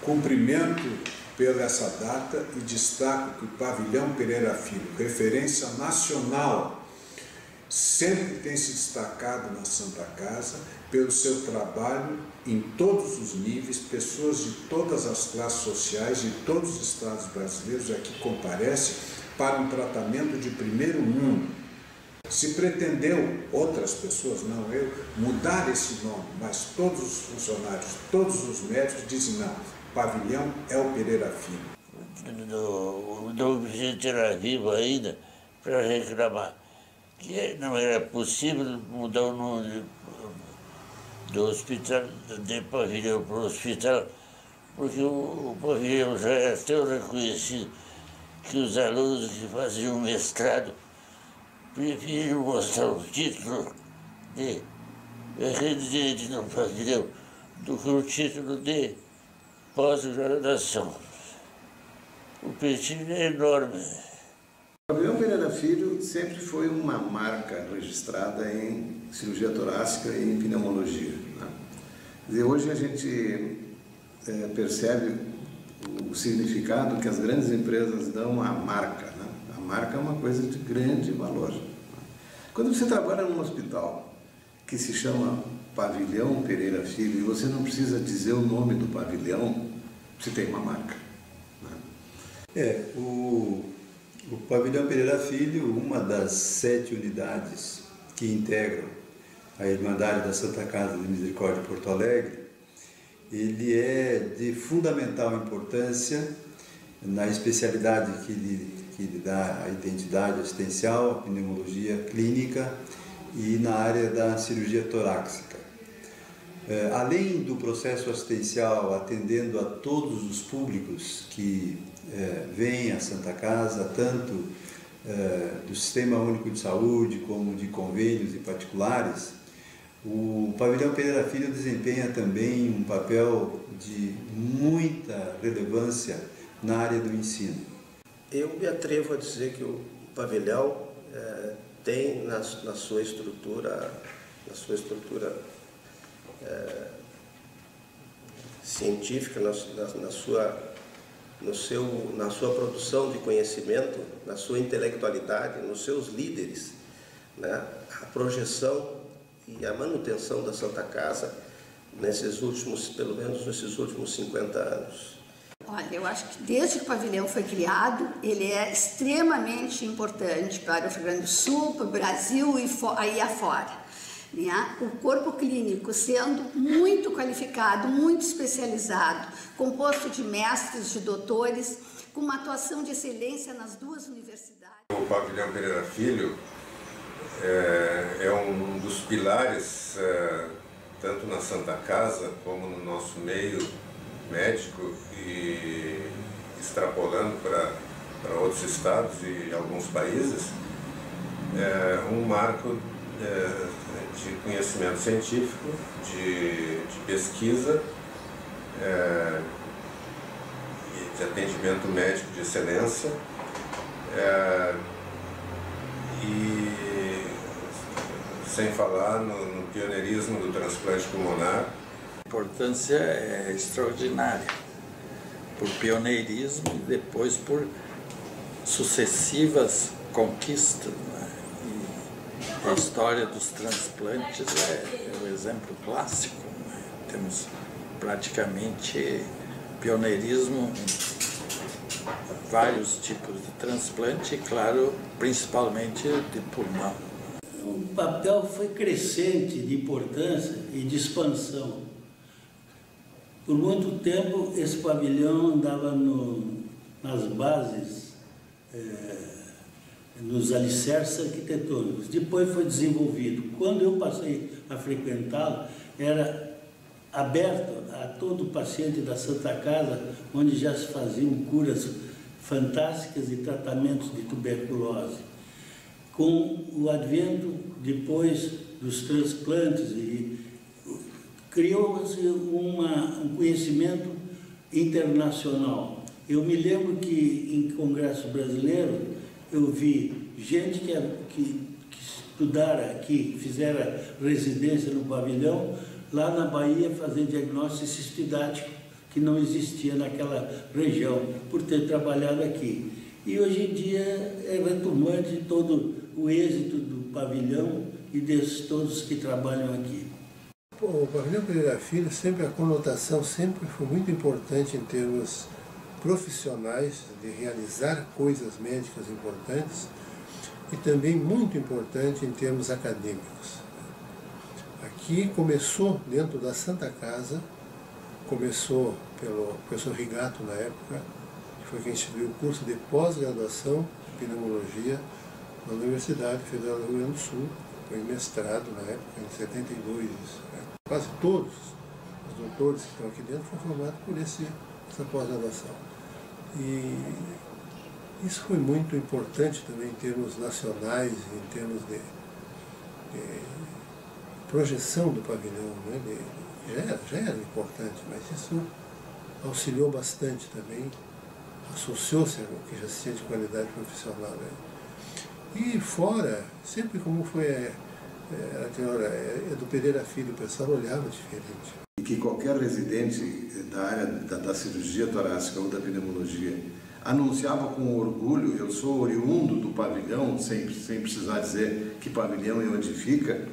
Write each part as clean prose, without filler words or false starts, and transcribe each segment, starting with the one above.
Cumprimento pela essa data e destaco que o Pavilhão Pereira Filho, referência nacional, sempre tem se destacado na Santa Casa pelo seu trabalho em todos os níveis. Pessoas de todas as classes sociais, de todos os estados brasileiros aqui comparecem para um tratamento de primeiro mundo. Se pretendeu, outras pessoas, não eu, mudar esse nome, mas todos os funcionários, todos os médicos dizem não, Pavilhão é o Pereira Filho. Do presidente era vivo ainda para reclamar que não era possível mudar o nome do hospital, de Pavilhão para o hospital, porque o Pavilhão já era tão reconhecido que os alunos que faziam mestrado preferiam mostrar o título de residente no Pavilhão do que o título de pós-graduação. O prestígio é enorme. O Pavilhão Pereira Filho sempre foi uma marca registrada em cirurgia torácica e em pneumologia, né? Quer dizer, hoje a gente percebe o significado que as grandes empresas dão à marca, né? A marca é uma coisa de grande valor. Quando você trabalha num hospital que se chama Pavilhão Pereira Filho e você não precisa dizer o nome do pavilhão, você tem uma marca, né? O Pavilhão Pereira Filho, uma das 7 unidades que integram a Irmandade da Santa Casa de Misericórdia de Porto Alegre, ele é de fundamental importância na especialidade que lhe dá a identidade assistencial, a pneumologia clínica e na área da cirurgia torácica. Além do processo assistencial, atendendo a todos os públicos que vêm à Santa Casa, tanto do Sistema Único de Saúde como de convênios e particulares, o Pavilhão Pereira Filho desempenha também um papel de muita relevância na área do ensino. Eu me atrevo a dizer que o pavilhão tem na sua estrutura científica, na sua produção de conhecimento, na sua intelectualidade, nos seus líderes, né, a projeção e a manutenção da Santa Casa pelo menos nesses últimos 50 anos. Olha, eu acho que desde que o pavilhão foi criado, ele é extremamente importante para o Rio Grande do Sul, para o Brasil e aí afora. Né? O corpo clínico sendo muito qualificado, muito especializado, composto de mestres, de doutores, com uma atuação de excelência nas 2 universidades. O Pavilhão Pereira Filho é um dos pilares, tanto na Santa Casa como no nosso meio médico e extrapolando para outros estados e alguns países, um marco de conhecimento científico, de pesquisa, e de atendimento médico de excelência, e sem falar no pioneirismo do transplante pulmonar. A importância é extraordinária, por pioneirismo e depois por sucessivas conquistas, né? E a história dos transplantes é o exemplo clássico, né? Temos praticamente pioneirismo em vários tipos de transplante e, claro, principalmente de pulmão. O papel foi crescente de importância e de expansão. Por muito tempo, esse pavilhão andava nas bases, nos alicerces arquitetônicos. Depois foi desenvolvido. Quando eu passei a frequentá-lo, era aberto a todo paciente da Santa Casa, onde já se faziam curas fantásticas e tratamentos de tuberculose. Com o advento, depois, dos transplantes, criou-se um conhecimento internacional. Eu me lembro que, em Congresso Brasileiro, eu vi gente que estudara aqui, fizera residência no pavilhão, lá na Bahia, fazer diagnóstico cistidático, que não existia naquela região, por ter trabalhado aqui. E hoje em dia é retomante todo o êxito do pavilhão e desses todos que trabalham aqui. O pavilhão Pereira Filho, sempre a conotação sempre foi muito importante em termos profissionais, de realizar coisas médicas importantes, e também muito importante em termos acadêmicos. Aqui começou, dentro da Santa Casa, começou pelo professor Rigato na época, que foi quem instituiu o curso de pós-graduação de pneumologia na Universidade Federal do Rio Grande do Sul, foi mestrado na época, em 72, né? Quase todos os doutores que estão aqui dentro foram formados por essa pós-graduação. E isso foi muito importante também em termos nacionais, em termos de projeção do pavilhão, né? Já era importante, mas isso auxiliou bastante também, associou-se ao que já se tinha de qualidade profissional, né? E fora, sempre como foi do Pereira Filho, o pessoal olhava diferente. E que qualquer residente da área da cirurgia torácica ou da pneumologia anunciava com orgulho: eu sou oriundo do pavilhão, sem precisar dizer que pavilhão e onde fica.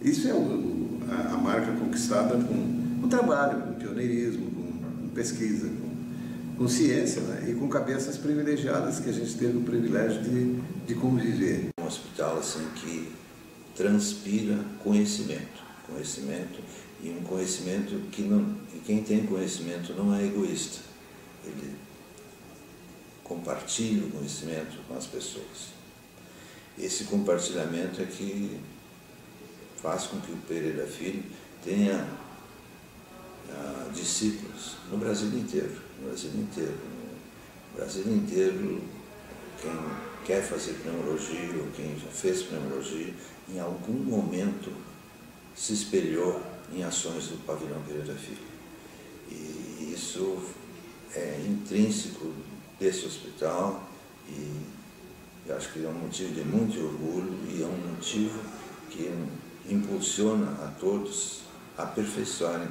Isso é a marca conquistada com trabalho, com pioneirismo, com pesquisa, com ciência, né? E com cabeças privilegiadas que a gente teve o privilégio de conviver. Um hospital assim que transpira conhecimento e um conhecimento que quem tem conhecimento não é egoísta, ele compartilha o conhecimento com as pessoas. Esse compartilhamento é que faz com que o Pereira Filho tenha discípulos no Brasil inteiro. No Brasil inteiro, quem quer fazer pneumologia ou quem já fez pneumologia, em algum momento se espelhou em ações do pavilhão Pereira Filho. E isso é intrínseco desse hospital e eu acho que é um motivo de muito orgulho e é um motivo que impulsiona a todos a aperfeiçoarem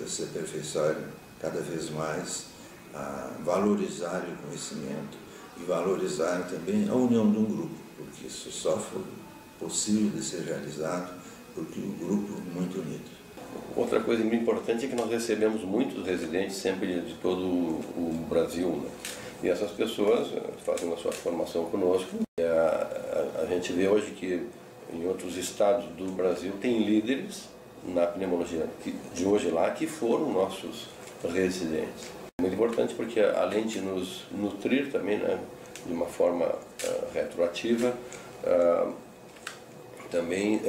se aperfeiçoarem cada vez mais, a valorizarem o conhecimento e valorizarem também a união de um grupo, porque isso só foi possível de ser realizado porque o grupo é muito unido. Outra coisa muito importante é que nós recebemos muitos residentes sempre de todo o Brasil, né? E essas pessoas fazem a sua formação conosco. A gente vê hoje que em outros estados do Brasil tem líderes na pneumologia de hoje lá que foram nossos residentes. É muito importante porque além de nos nutrir também, né, de uma forma retroativa, também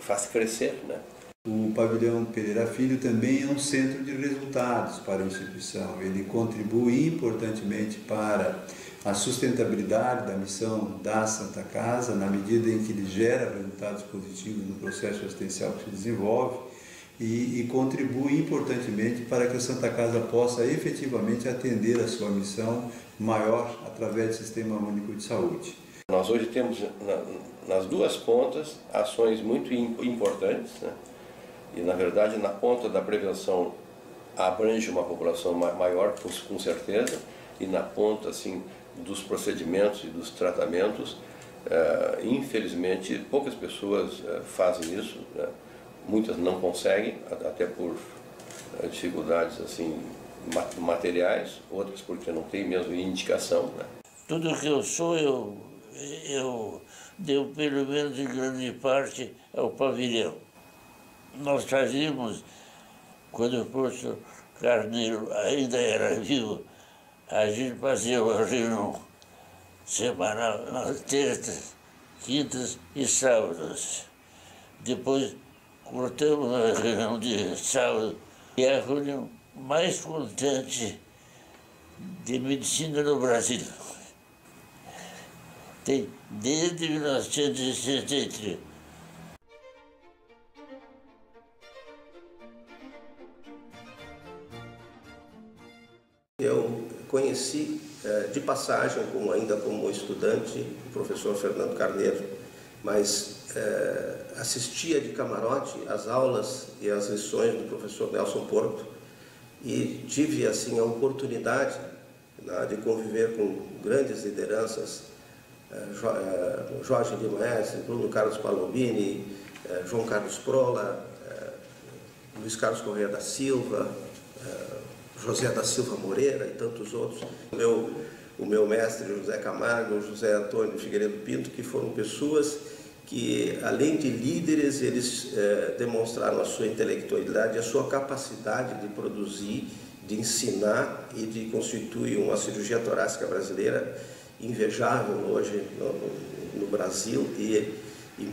faz crescer, né? O pavilhão Pereira Filho também é um centro de resultados para a instituição. Ele contribui importantemente para a sustentabilidade da missão da Santa Casa, na medida em que ele gera resultados positivos no processo assistencial que se desenvolve e contribui importantemente para que a Santa Casa possa efetivamente atender a sua missão maior através do Sistema Único de Saúde. Nós hoje temos nas duas pontas ações muito importantes, né? E na verdade na ponta da prevenção abrange uma população maior com certeza, e na ponta assim dos procedimentos e dos tratamentos, infelizmente poucas pessoas fazem isso, né? Muitas não conseguem, até por dificuldades assim materiais, outras porque não tem mesmo indicação, né? Tudo que eu sou, eu devo pelo menos em grande parte ao pavilhão. Nós fazíamos, quando o professor Carneiro ainda era vivo, a gente fazia uma reunião semanal nas terças, quintas e sábados. Depois cortamos a reunião de sábado, e a reunião mais contente de medicina no Brasil. Tem desde 1963. Eu conheci de passagem, ainda como estudante, o professor Fernando Carneiro, mas assistia de camarote às aulas e às lições do professor Nelson Porto, e tive assim a oportunidade, né, de conviver com grandes lideranças, Jorge Guimarães, Bruno Carlos Palombini, João Carlos Prola, Luiz Carlos Corrêa da Silva, José da Silva Moreira e tantos outros. O meu mestre José Camargo, José Antônio Figueiredo Pinto, que foram pessoas que, além de líderes, eles demonstraram a sua intelectualidade, a sua capacidade de produzir, de ensinar e de constituir uma cirurgia torácica brasileira invejável hoje no Brasil e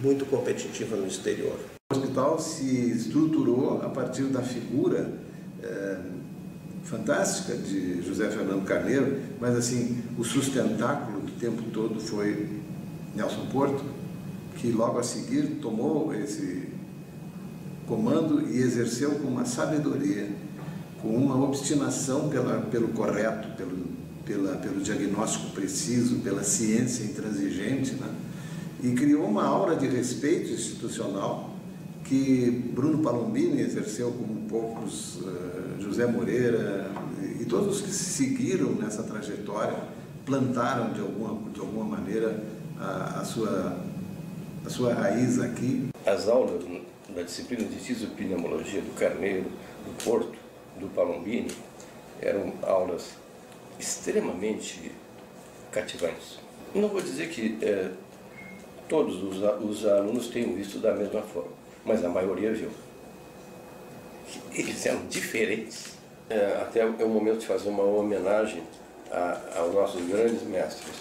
muito competitiva no exterior. O hospital se estruturou a partir da figura fantástica de José Fernando Carneiro, mas assim, o sustentáculo do tempo todo foi Nelson Porto, que logo a seguir tomou esse comando e exerceu com uma sabedoria, com uma obstinação pelo correto, pelo diagnóstico preciso, pela ciência intransigente, né? E criou uma aura de respeito institucional que Bruno Palombini exerceu como poucos, José Moreira e todos os que seguiram nessa trajetória plantaram de alguma maneira a sua raiz aqui. As aulas da disciplina de fisiopneumologia do Carneiro, do Porto, do Palombini, eram aulas extremamente cativantes. Não vou dizer que todos os alunos tenham visto da mesma forma, mas a maioria viu. Eles eram diferentes. Até é o momento de fazer uma homenagem aos nossos grandes mestres.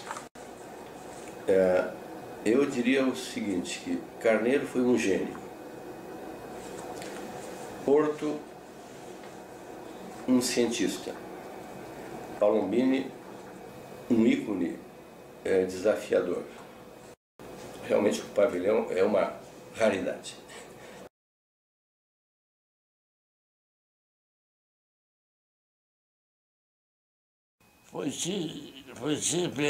Eu diria o seguinte, que Carneiro foi um gênio, Porto, um cientista, Palombini, um ícone desafiador. Realmente o pavilhão é uma raridade. Foi sempre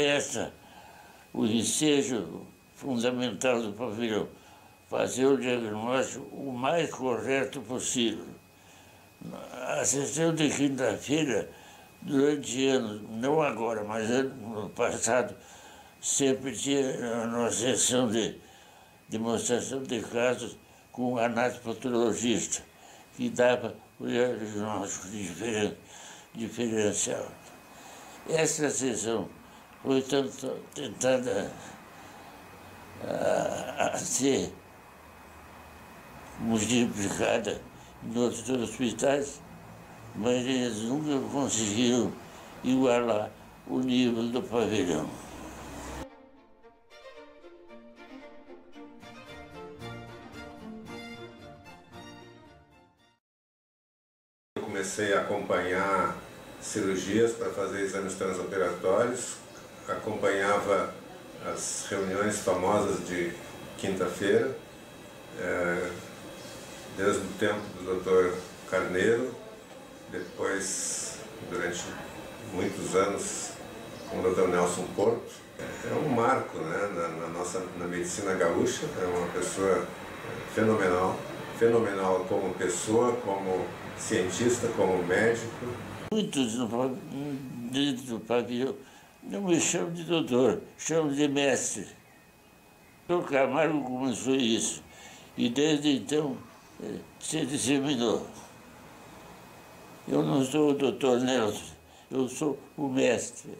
o ensejo fundamental do pavilhão, fazer o diagnóstico o mais correto possível. A sessão de quinta-feira, durante anos, não agora, mas no passado, sempre tinha uma sessão de demonstração de casos com um anatopatologista, que dava o diagnóstico diferencial. Essa sessão foi tentada a ser multiplicada em outros hospitais, mas eles nunca conseguiram igualar o nível do pavilhão. Eu comecei a acompanhar cirurgias para fazer exames transoperatórios, acompanhava as reuniões famosas de quinta-feira, desde o tempo do Dr. Carneiro, depois, durante muitos anos, com o Dr. Nelson Porto. É um marco, né, na medicina gaúcha, é uma pessoa fenomenal como pessoa, como cientista, como médico. Muitos dentro do pavilhão não me chamam de doutor, chamam de mestre. O Camargo começou isso e desde então se disseminou. Eu não sou o doutor Nelson, eu sou o mestre.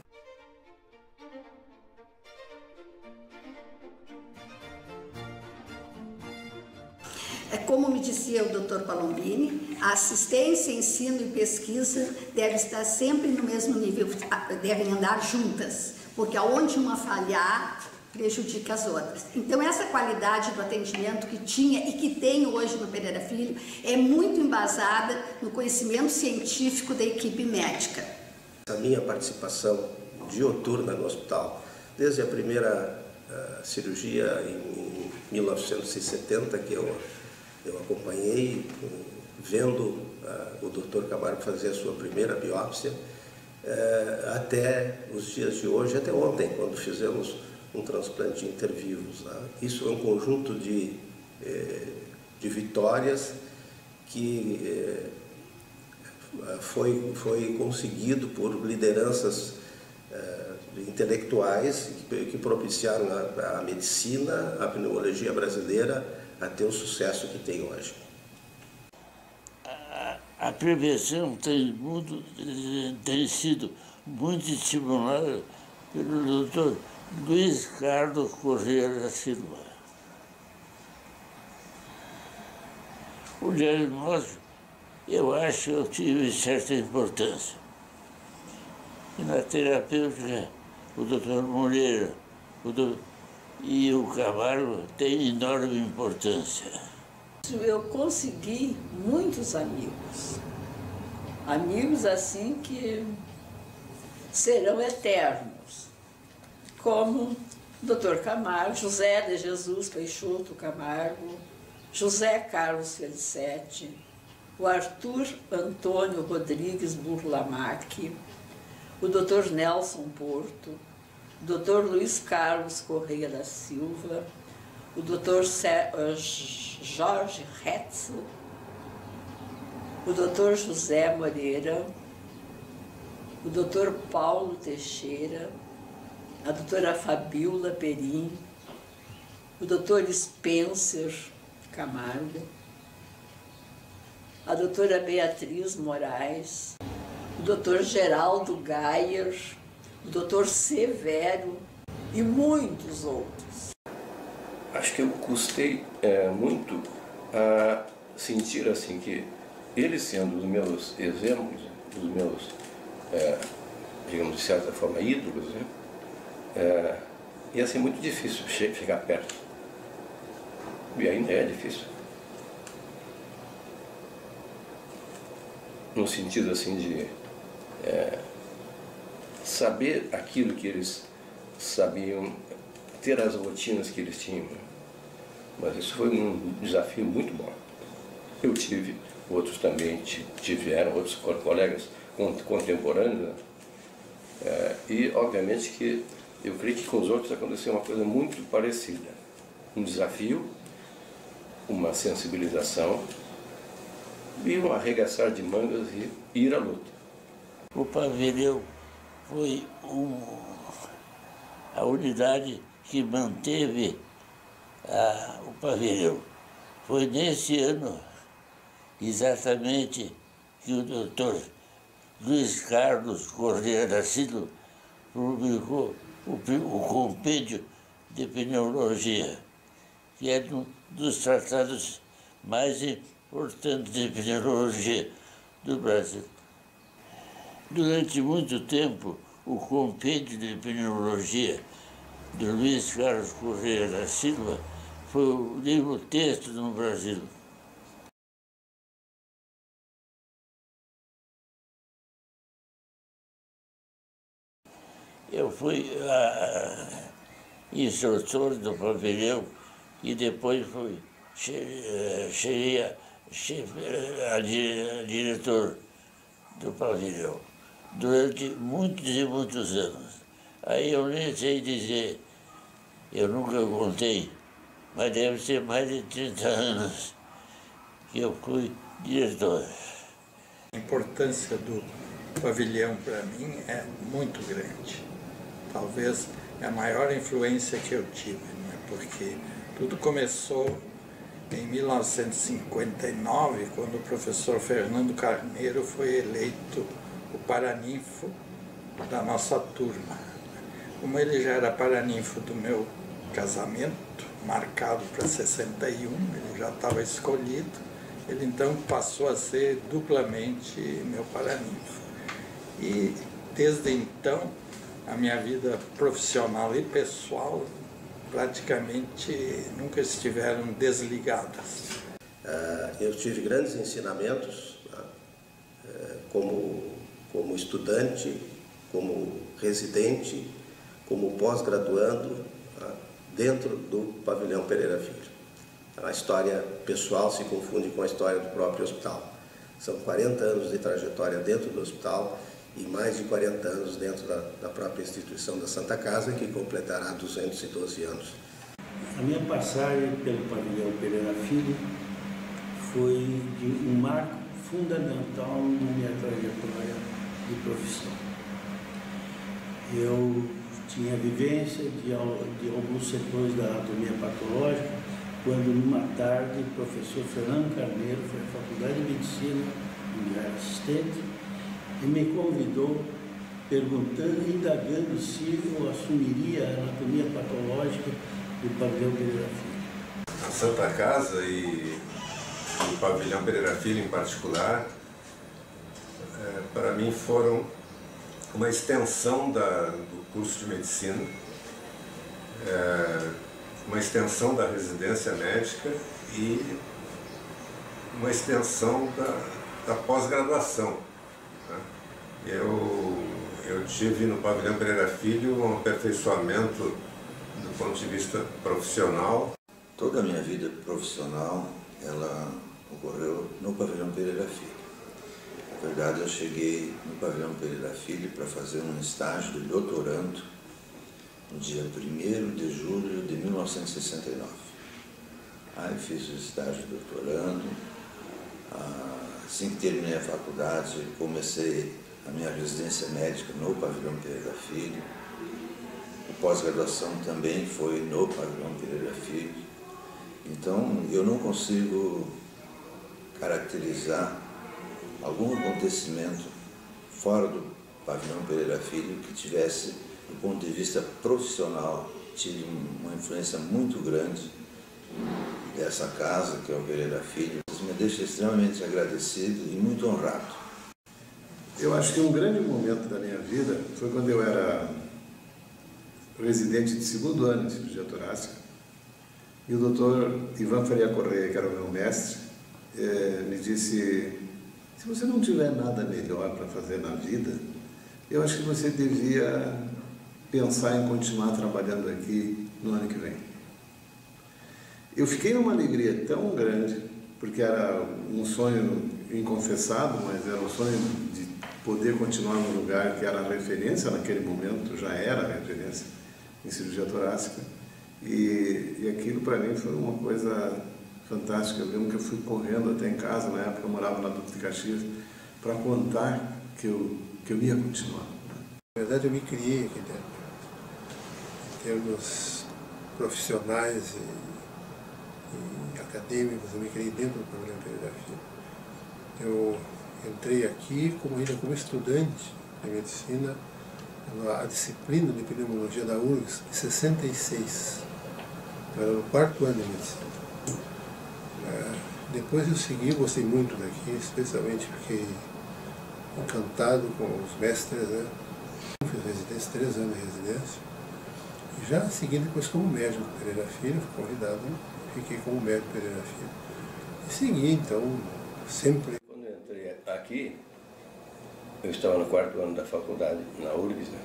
Como me dizia o Dr. Palombini, a assistência, ensino e pesquisa devem estar sempre no mesmo nível, devem andar juntas, porque aonde uma falhar, prejudica as outras. Então essa qualidade do atendimento que tinha e que tem hoje no Pereira Filho é muito embasada no conhecimento científico da equipe médica. A minha participação dioturna no hospital, desde a primeira cirurgia em 1970, que eu acompanhei, vendo o Dr. Camargo fazer a sua primeira biópsia, até os dias de hoje, até ontem, quando fizemos um transplante intervivos. Né? Isso é um conjunto de vitórias que foi conseguido por lideranças intelectuais que propiciaram a medicina, a pneumologia brasileira a ter o sucesso que tem hoje. A prevenção tem sido muito estimulada pelo Dr. Luiz Carlos Corrêa da Silva. O diagnóstico, eu acho que eu tive certa importância. E na terapêutica, o Dr. Moreira e o Camargo têm enorme importância. Eu consegui muitos amigos. Amigos assim que serão eternos. Como o Dr. Camargo, José de Jesus Peixoto Camargo, José Carlos Felicetti, o Arthur Antônio Rodrigues Burlamac, o Dr. Nelson Porto, o Dr. Luiz Carlos Corrêa da Silva, o Dr. Jorge Hetzel, o Dr. José Moreira, o Dr. Paulo Teixeira, a doutora Fabiola Perim, o Dr. Spencer Camargo, a doutora Beatriz Moraes, o Dr. Geraldo Gayer, o Dr. Severo e muitos outros. Acho que eu custei muito a sentir assim que eles sendo os meus exemplos, os meus, digamos de certa forma, ídolos, né? Ia ser muito difícil chegar perto. E ainda é difícil. No sentido assim de saber aquilo que eles sabiam, ter as rotinas que eles tinham. Mas isso foi um desafio muito bom. Eu tive, outros também tiveram, outros colegas contemporâneos, né? E obviamente que eu creio que com os outros aconteceu uma coisa muito parecida. Um desafio, uma sensibilização e um arregaçar de mangas e ir à luta. O pavilhão foi a unidade que manteve o pavilhão. Foi nesse ano, exatamente, que o doutor Luiz Carlos Corrêa da Silva publicou o Compêndio de Pneumologia, que é um dos tratados mais importantes de pneumologia do Brasil. Durante muito tempo, o Compêndio de Pneumologia do Luiz Carlos Corrêa da Silva foi o livro-texto no Brasil. Eu fui instrutor do pavilhão e depois cheguei a diretor do pavilhão durante muitos e muitos anos. Aí eu nem sei dizer, eu nunca contei, mas deve ser mais de 30 anos que eu fui diretor. A importância do pavilhão para mim é muito grande. Talvez é a maior influência que eu tive, né? Porque tudo começou em 1959, quando o professor Fernando Carneiro foi eleito o paraninfo da nossa turma. Como ele já era paraninfo do meu casamento, marcado para 61, ele já estava escolhido, ele então passou a ser duplamente meu paraninfo. E desde então, a minha vida profissional e pessoal praticamente nunca estiveram desligadas. Eu tive grandes ensinamentos, como estudante, como residente, como pós-graduando, dentro do pavilhão Pereira Filho. A história pessoal se confunde com a história do próprio hospital. São 40 anos de trajetória dentro do hospital e mais de 40 anos dentro da própria instituição da Santa Casa, que completará 212 anos. A minha passagem pelo pavilhão Pereira Filho foi um marco fundamental na minha trajetória de profissão. Eu tinha vivência de alguns setores da anatomia patológica, quando numa tarde o professor Fernando Carneiro foi à Faculdade de Medicina, onde era assistente, e me convidou perguntando e indagando se eu assumiria a anatomia patológica do pavilhão Pereira Filho. A Santa Casa e o pavilhão Pereira Filho em particular, para mim foram uma extensão do curso de medicina, uma extensão da residência médica e uma extensão da pós-graduação. Eu tive no pavilhão Pereira Filho um aperfeiçoamento do ponto de vista profissional. Toda a minha vida profissional, ela ocorreu no pavilhão Pereira Filho. Na verdade, eu cheguei no pavilhão Pereira Filho para fazer um estágio de doutorando no dia 1º de julho de 1969. Aí fiz o estágio de doutorando. Assim que terminei a faculdade, comecei a minha residência médica no pavilhão Pereira Filho. A pós-graduação também foi no pavilhão Pereira Filho. Então, eu não consigo caracterizar algum acontecimento fora do pavilhão Pereira Filho que tivesse, do ponto de vista profissional, tive uma influência muito grande dessa casa, que é o Pereira Filho. Isso me deixa extremamente agradecido e muito honrado. Eu acho que um grande momento da minha vida foi quando eu era residente de 2º ano de cirurgia torácica e o doutor Ivan Faria Correia, que era o meu mestre, me disse: se você não tiver nada melhor para fazer na vida, eu acho que você devia pensar em continuar trabalhando aqui no ano que vem. Eu fiquei numa alegria tão grande, porque era um sonho inconfessado, mas era um sonho de poder continuar no lugar que era a referência naquele momento, já era a referência em cirurgia torácica, e aquilo para mim foi uma coisa fantástica. Eu lembro que eu fui correndo até em casa, na época eu morava na Duque de Caxias, para contar que eu ia continuar. Na verdade, eu me criei aqui dentro, em termos profissionais e acadêmicos. Eu me criei dentro do pavilhão Pereira Filho. Eu entrei aqui ainda como estudante de medicina, a disciplina de pneumologia da URGS, em 66. Eu era no 4º ano de medicina. Depois eu segui, gostei muito daqui, especialmente fiquei encantado com os mestres, né? Fiz residência, 3 anos de residência. E já segui depois como médico Pereira Filho, fui convidado, fiquei como médico Pereira Filho. E segui, então, sempre. Quando eu entrei aqui, eu estava no 4º ano da faculdade, na URGS, né?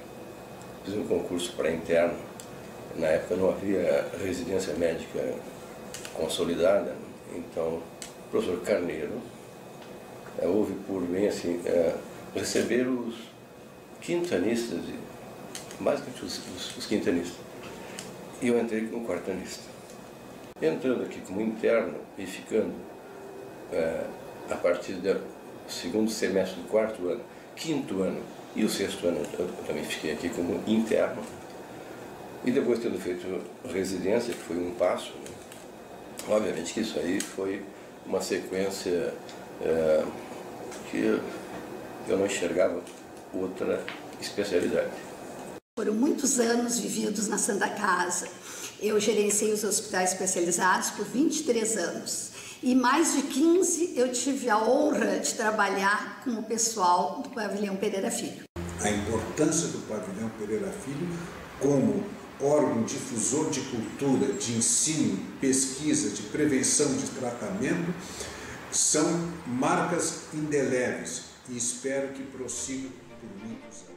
Fiz um concurso para interno. Na época não havia residência médica consolidada, então o professor Carneiro houve por bem assim, receber os quintanistas, basicamente os quintanistas. E eu entrei como 4º-anista. Entrando aqui como interno e ficando a partir do 2º semestre do 4º ano, 5º ano e o 6º ano eu também fiquei aqui como interno. E depois tendo feito residência, que foi um passo, né? Obviamente que isso aí foi uma sequência que eu não enxergava outra especialidade. Foram muitos anos vividos na Santa Casa. Eu gerenciei os hospitais especializados por 23 anos. E mais de 15 eu tive a honra de trabalhar com o pessoal do pavilhão Pereira Filho. A importância do pavilhão Pereira Filho como órgão difusor de cultura, de ensino, pesquisa, de prevenção, de tratamento, são marcas indeléveis e espero que prossigam por muitos anos.